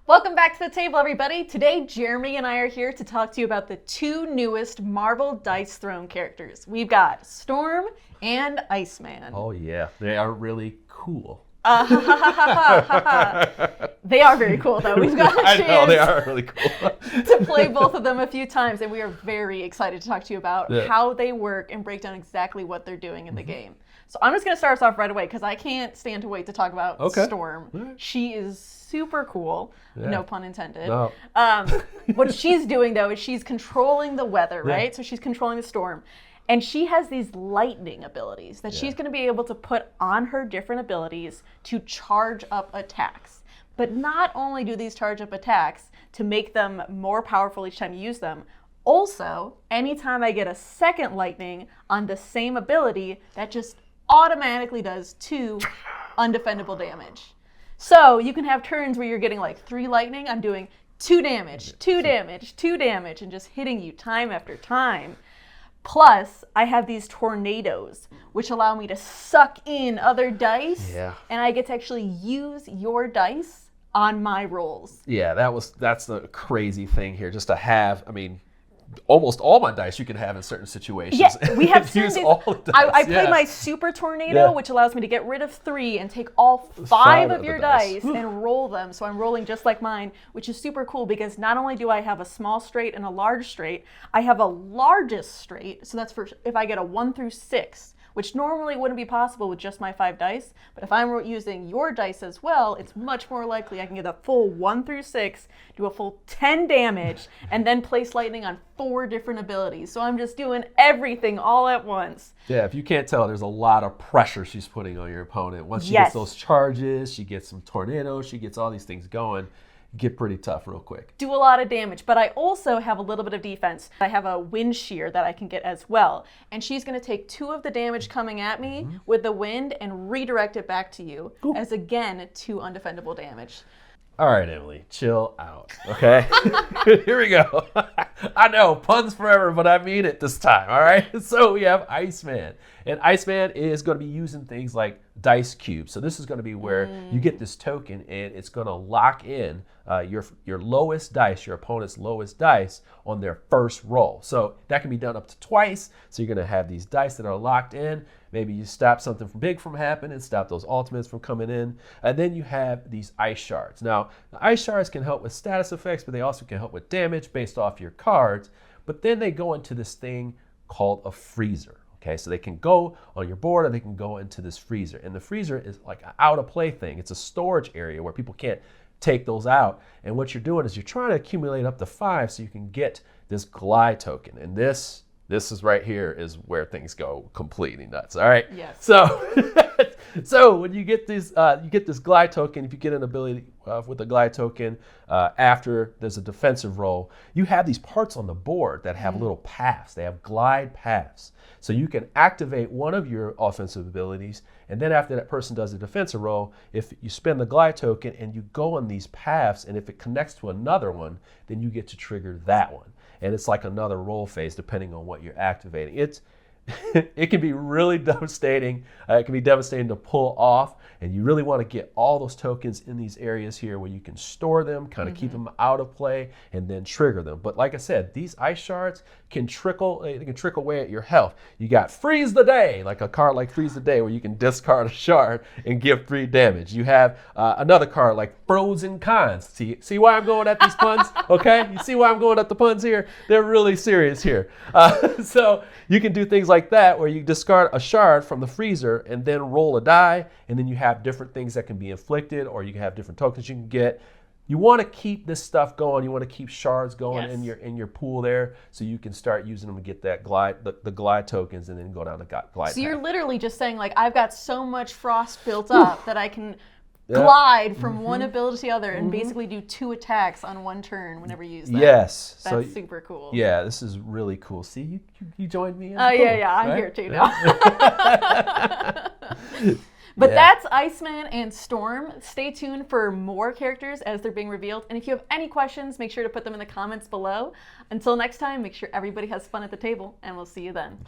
Welcome back to the table, everybody. Today, Jeremy and I are here to talk to you about the two newest Marvel Dice Throne characters. We've got Storm and Iceman. Oh yeah, they are really cool. They are very cool, though. We've got a chance I know, they are really cool. to play both of them a few times, and we are very excited to talk to you about how they work and break down exactly what they're doing in the game. So I'm just going to start us off right away because I can't stand to wait to talk about Storm. Right. She is super cool, no pun intended. No. What she's doing, though, is she's controlling the weather, right? So she's controlling the storm. And she has these lightning abilities that she's going to be able to put on her different abilities to charge up attacks. But not only do these charge up attacks to make them more powerful each time you use them, also, anytime I get a second lightning on the same ability, that just automatically does 2 undefendable damage. So you can have turns where you're getting like 3 lightning. I'm doing 2 damage, 2 damage, 2 damage, and just hitting you time after time. Plus, I have these tornadoes, which allow me to suck in other dice, and I get to actually use your dice on my rolls. Yeah, that's the crazy thing here, just to have, almost all my dice you can have in certain situations. Yeah, we have use all the dice. I play my super tornado, which allows me to get rid of 3 and take all 5 of your dice and roll them. So I'm rolling just like mine, which is super cool because not only do I have a small straight and a large straight, I have a largest straight. So that's for if I get a 1 through 6. Which normally wouldn't be possible with just my 5 dice. But if I'm using your dice as well, it's much more likely I can get a full 1 through 6, do a full 10 damage, and then place lightning on 4 different abilities. So I'm just doing everything all at once. Yeah, if you can't tell, there's a lot of pressure she's putting on your opponent. Once she gets those charges, she gets some tornadoes, she gets all these things going. Get pretty tough real quick. Do a lot of damage, but I also have a little bit of defense. I have a wind shear that I can get as well. And she's going to take 2 of the damage coming at me with the wind and redirect it back to you as, again, 2 undefendable damage. All right, Emily, chill out, okay? Here we go. I know, puns forever, but I mean it this time, all right? So we have Iceman. And Iceman is going to be using things like dice cubes. So this is going to be where you get this token, and it's going to lock in your lowest dice, your opponent's lowest dice on their first roll. So that can be done up to twice. So you're going to have these dice that are locked in. Maybe you stop something big from happening, stop those ultimates from coming in. And then you have these ice shards. Now, the ice shards can help with status effects, but they also can help with damage based off your cards. But then they go into this thing called a freezer. Okay, so they can go on your board or they can go into this freezer. And the freezer is like an out of play thing. It's a storage area where people can't take those out. And what you're doing is you're trying to accumulate up to 5 so you can get this glide token. And this is right here is where things go completely nuts. All right. Yes. So when you get this glide token, if you get an ability with a glide token after there's a defensive roll, you have these parts on the board that have little paths. They have glide paths. So you can activate one of your offensive abilities, and then after that person does a defensive roll, if you spend the glide token and you go on these paths, and if it connects to another one, then you get to trigger that one. And it's like another roll phase depending on what you're activating. It can be really devastating. It can be devastating to pull off, and you really want to get all those tokens in these areas here where you can store them, kind of keep them out of play, and then trigger them. But like I said, these ice shards can trickle away at your health. You got Freeze the Day, like a card like Freeze the Day where you can discard a shard and give 3 damage. You have another card like Frozen Cons. See why I'm going at these puns? Okay, you see why I'm going at the puns here? They're really serious here. So you can do things like that where you discard a shard from the freezer and then roll a die, and then you have different things that can be inflicted, or you can have different tokens you can get. You want to keep this stuff going. You want to keep shards going in your pool there, so you can start using them to get that the glide tokens, and then go down the glide. So you're literally just saying, like, I've got so much frost built up that I can glide from one ability to the other and basically do 2 attacks on one turn whenever you use that. Yes. That's super cool. Yeah, this is really cool. See, you joined me. Oh, yeah, I'm here too now. But that's Iceman and Storm. Stay tuned for more characters as they're being revealed. And if you have any questions, make sure to put them in the comments below. Until next time, make sure everybody has fun at the table, and we'll see you then.